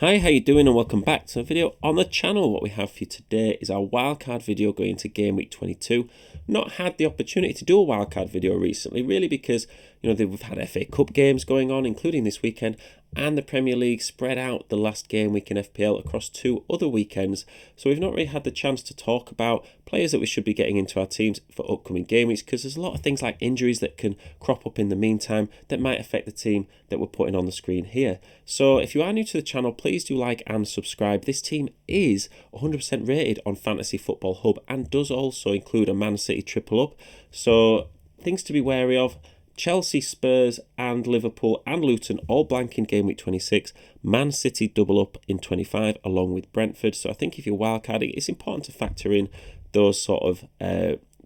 Hi, how you doing and welcome back to a video on the channel. What we have for you today is our wildcard video going into game week 22. Not had the opportunity to do a wildcard video recently, really because we've had FA Cup games going on, including this weekend, and the Premier League spread out the last game week in FPL across 2 other weekends. So we've not really had the chance to talk about players that we should be getting into our teams for upcoming game weeks, because there's a lot of things like injuries that can crop up in the meantime that might affect the team that we're putting on the screen here. So if you are new to the channel, please do like and subscribe. This team is 100% rated on Fantasy Football Hub and does also include a Man City triple up. So things to be wary of: Chelsea, Spurs and Liverpool and Luton all blank in game week 26. Man City double up in 25 along with Brentford. So I think if you're wildcarding, it's important to factor in those sort of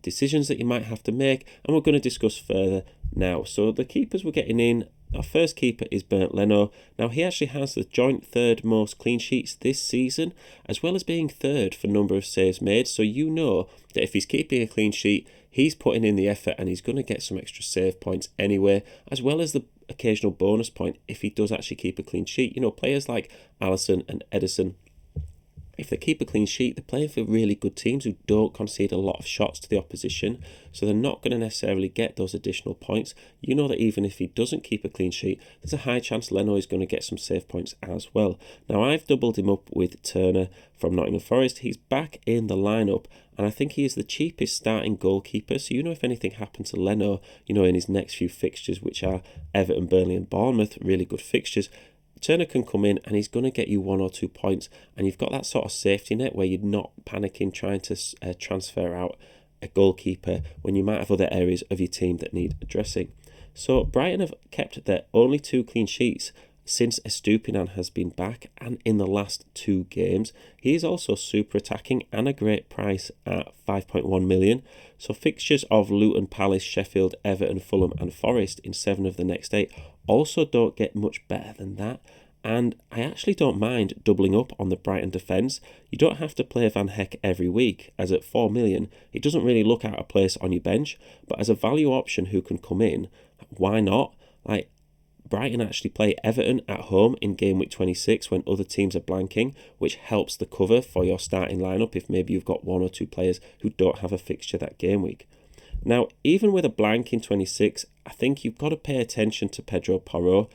decisions that you might have to make, and we're going to discuss further now. So the keepers we're getting in: our first keeper is Bernd Leno. Now he actually has the joint third most clean sheets this season, as well as being third for number of saves made. So you know that if he's keeping a clean sheet, he's putting in the effort and he's going to get some extra save points anyway, as well as the occasional bonus point if he does actually keep a clean sheet. Players like Alisson and Ederson, if they keep a clean sheet, they're playing for really good teams who don't concede a lot of shots to the opposition, so they're not going to necessarily get those additional points. You know that even if he doesn't keep a clean sheet, there's a high chance Leno is going to get some save points as well. Now I've doubled him up with Turner from Nottingham Forest. He's back in the lineup, and I think he is the cheapest starting goalkeeper. So if anything happened to Leno, in his next few fixtures, which are Everton, Burnley and Bournemouth, really good fixtures, Turner can come in and he's going to get you 1 or 2 points, and you've got that sort of safety net where you're not panicking trying to transfer out a goalkeeper when you might have other areas of your team that need addressing. So Brighton have kept their only 2 clean sheets since Estupiñán has been back, and in the last 2 games. He is also super attacking and a great price at 5.1 million. So fixtures of Luton, Palace, Sheffield, Everton, Fulham and Forest in 7 of the next 8 also don't get much better than that. And I actually don't mind doubling up on the Brighton defence. You don't have to play Van Heck every week, as at 4 million, it doesn't really look out of place on your bench. But as a value option who can come in, why not? Brighton actually play Everton at home in game week 26 when other teams are blanking, which helps the cover for your starting lineup if maybe you've got 1 or 2 players who don't have a fixture that game week. Now, even with a blank in 26, I think you've got to pay attention to Pedro Porro.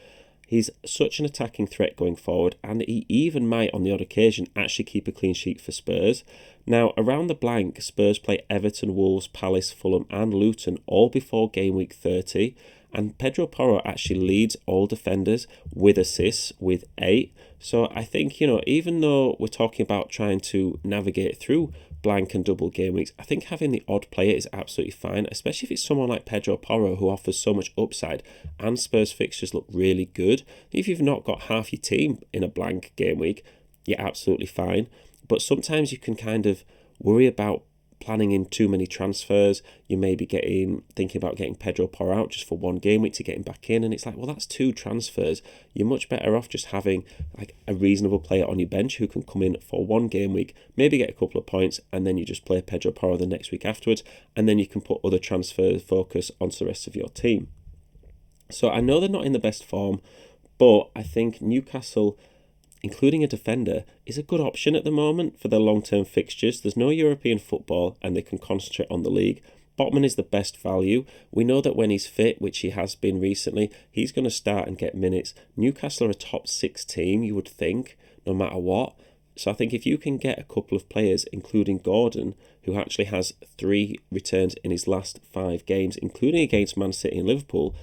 He's such an attacking threat going forward, and he even might on the odd occasion actually keep a clean sheet for Spurs. Now, around the blank, Spurs play Everton, Wolves, Palace, Fulham and Luton all before game week 30. And Pedro Porro actually leads all defenders with assists with 8. So I think, even though we're talking about trying to navigate through blank and double game weeks, I think having the odd player is absolutely fine, especially if it's someone like Pedro Porro who offers so much upside and Spurs fixtures look really good. If you've not got half your team in a blank game week, you're absolutely fine. But sometimes you can kind of worry about planning in too many transfers. You may be thinking about getting Pedro Porro out just for 1 game week to get him back in, and it's like, well, that's 2 transfers. You're much better off just having a reasonable player on your bench who can come in for 1 game week, maybe get a couple of points, and then you just play Pedro Porro the next week afterwards, and then you can put other transfer focus onto the rest of your team. So I know they're not in the best form, but I think Newcastle, including a defender, is a good option at the moment for their long-term fixtures. There's no European football and they can concentrate on the league. Botman is the best value. We know that when he's fit, which he has been recently, he's going to start and get minutes. Newcastle are a top 6 team, you would think, no matter what. So I think if you can get a couple of players, including Gordon, who actually has 3 returns in his last 5 games, including against Man City and Liverpool,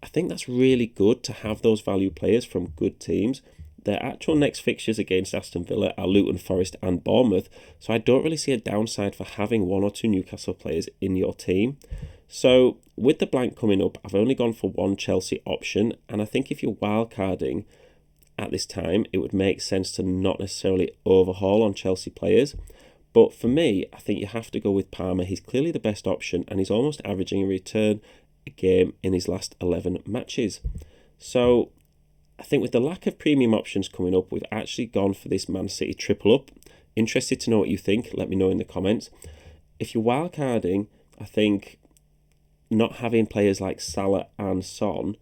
I think that's really good to have those value players from good teams. Their actual next fixtures against Aston Villa are Luton, Forest and Bournemouth, so I don't really see a downside for having 1 or 2 Newcastle players in your team. So with the blank coming up, I've only gone for 1 Chelsea option, and I think if you're wildcarding at this time, it would make sense to not necessarily overhaul on Chelsea players. But for me, I think you have to go with Palmer. He's clearly the best option, and he's almost averaging a return a game in his last 11 matches. So I think with the lack of premium options coming up, we've actually gone for this Man City triple up. Interested to know what you think. Let me know in the comments. If you're wildcarding, I think not having players like Salah and Son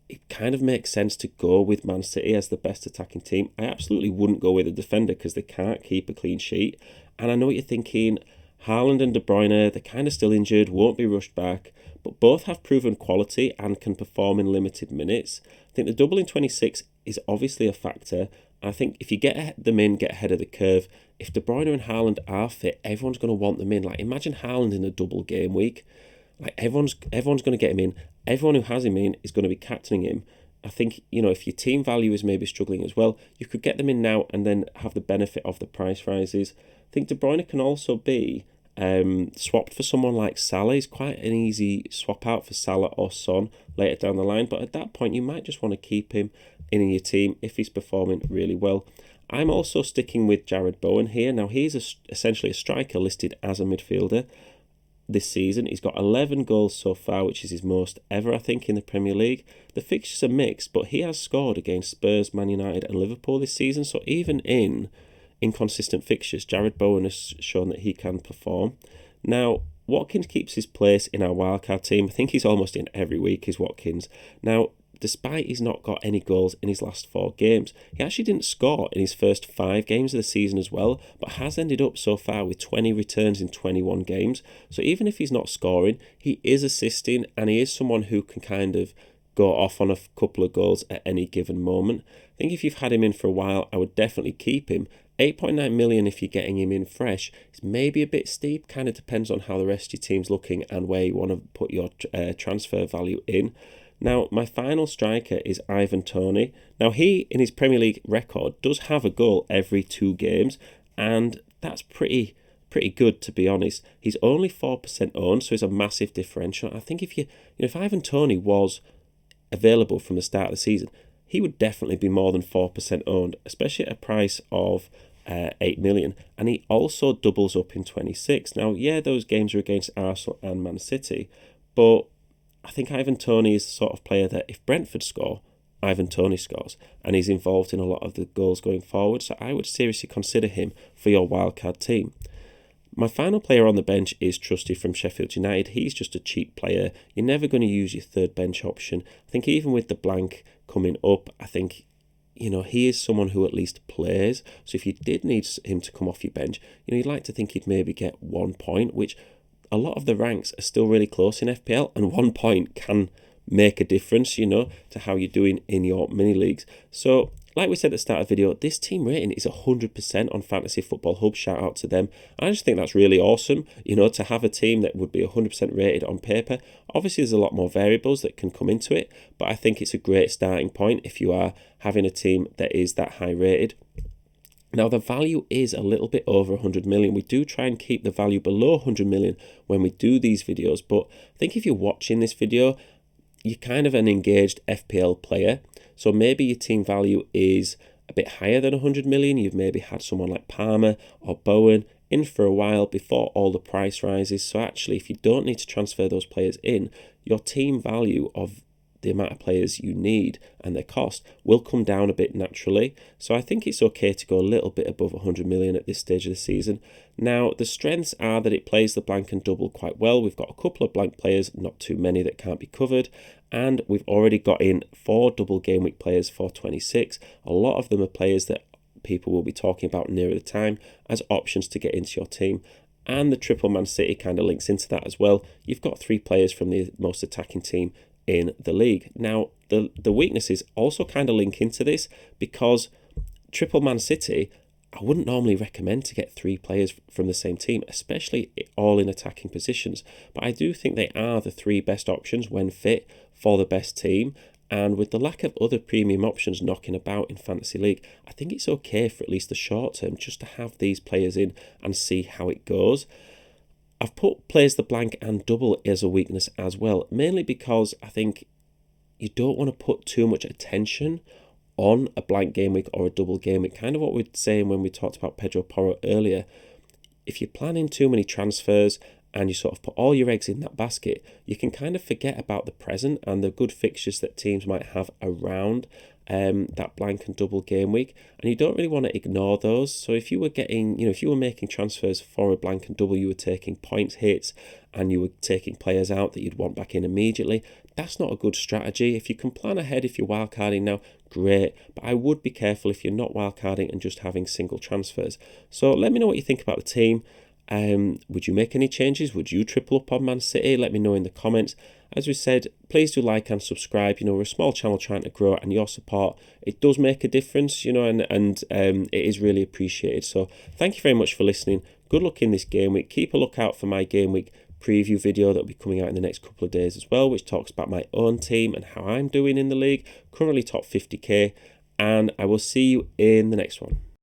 it kind of makes sense to go with Man City as the best attacking team. I absolutely wouldn't go with a defender because they can't keep a clean sheet. And I know what you're thinking, Haaland and De Bruyne, they're kind of still injured, won't be rushed back, but both have proven quality and can perform in limited minutes. I think the double in 26 is obviously a factor. I think if you get them in, get ahead of the curve, if De Bruyne and Haaland are fit, everyone's going to want them in. Like, imagine Haaland in a double game week. Like, everyone's going to get him in. Everyone who has him in is going to be captaining him. I think, if your team value is maybe struggling as well, you could get them in now and then have the benefit of the price rises. I think De Bruyne can also be swapped for someone like Salah. He's quite an easy swap out for Salah or Son later down the line, but at that point you might just want to keep him in your team if he's performing really well. I'm also sticking with Jarrod Bowen here. Now, he's essentially a striker listed as a midfielder this season. He's got 11 goals so far, which is his most ever, I think, in the Premier League. The fixtures are mixed, but he has scored against Spurs, Man United and Liverpool this season, so even in inconsistent fixtures, Jarrod Bowen has shown that he can perform. Now, Watkins keeps his place in our wildcard team. I think he's almost in every week, is Watkins. Now, despite he's not got any goals in his last 4 games, he actually didn't score in his first 5 games of the season as well, but has ended up so far with 20 returns in 21 games. So even if he's not scoring, he is assisting, and he is someone who can kind of go off on a couple of goals at any given moment. I think if you've had him in for a while, I would definitely keep him. 8.9 million if you're getting him in fresh. It's maybe a bit steep, kind of depends on how the rest of your team's looking and where you want to put your transfer value in. Now, my final striker is Ivan Toney. Now, he, in his Premier League record, does have a goal every 2 games, and that's pretty good, to be honest. He's only 4% owned, so it's a massive differential. I think if Ivan Toney was available from the start of the season, he would definitely be more than 4% owned, especially at a price of 8 million. And he also doubles up in 26. Now, yeah, those games are against Arsenal and Man City, but I think Ivan Toney is the sort of player that if Brentford score, Ivan Toney scores, and he's involved in a lot of the goals going forward. So I would seriously consider him for your wildcard team. My final player on the bench is Trusty from Sheffield United. He's just a cheap player. You're never going to use your third bench option. I think even with the blank coming up, I think he is someone who at least plays. So if you did need him to come off your bench, you'd like to think he'd maybe get 1 point, which a lot of the ranks are still really close in FPL, and 1 point can make a difference, to how you're doing in your mini leagues. So, like we said at the start of the video, this team rating is 100% on Fantasy Football Hub. Shout out to them. I just think that's really awesome, to have a team that would be 100% rated on paper. Obviously, there's a lot more variables that can come into it, but I think it's a great starting point if you are having a team that is that high rated. Now, the value is a little bit over 100 million. We do try and keep the value below 100 million when we do these videos, but I think if you're watching this video, you're kind of an engaged FPL player. So maybe your team value is a bit higher than 100 million. You've maybe had someone like Palmer or Bowen in for a while before all the price rises. So actually, if you don't need to transfer those players in, your team value of the amount of players you need and their cost will come down a bit naturally. So I think it's okay to go a little bit above 100 million at this stage of the season. Now, the strengths are that it plays the blank and double quite well. We've got a couple of blank players, not too many that can't be covered. And we've already got in 4 double game week players for 26. A lot of them are players that people will be talking about nearer the time as options to get into your team. And the triple Man City kind of links into that as well. You've got 3 players from the most attacking team in the league. Now, the weaknesses also kind of link into this, because triple Man City, I wouldn't normally recommend to get 3 players from the same team, especially all in attacking positions. But I do think they are the 3 best options when fit for the best team. And with the lack of other premium options knocking about in Fantasy League, I think it's okay for at least the short term just to have these players in and see how it goes. I've put plays the blank and double as a weakness as well, mainly because I think you don't want to put too much attention on a blank game week or a double game week. Kind of what we were saying when we talked about Pedro Porro earlier. If you're planning too many transfers and you sort of put all your eggs in that basket, you can kind of forget about the present and the good fixtures that teams might have around that blank and double game week, and you don't really want to ignore those. So if you were getting, if you were making transfers for a blank and double, you were taking points hits and you were taking players out that you'd want back in immediately, that's not a good strategy. If you can plan ahead, if you're wildcarding now, great, but I would be careful if you're not wildcarding and just having single transfers. So let me know what you think about the team. Would you make any changes? Would you triple up on Man City? Let me know in the comments. As we said, please do like and subscribe. We're a small channel trying to grow, and your support, it does make a difference, and it is really appreciated. So thank you very much for listening. Good luck in this game week. Keep a lookout for my game week preview video that will be coming out in the next couple of days as well, which talks about my own team and how I'm doing in the league. Currently top 50k, and I will see you in the next one.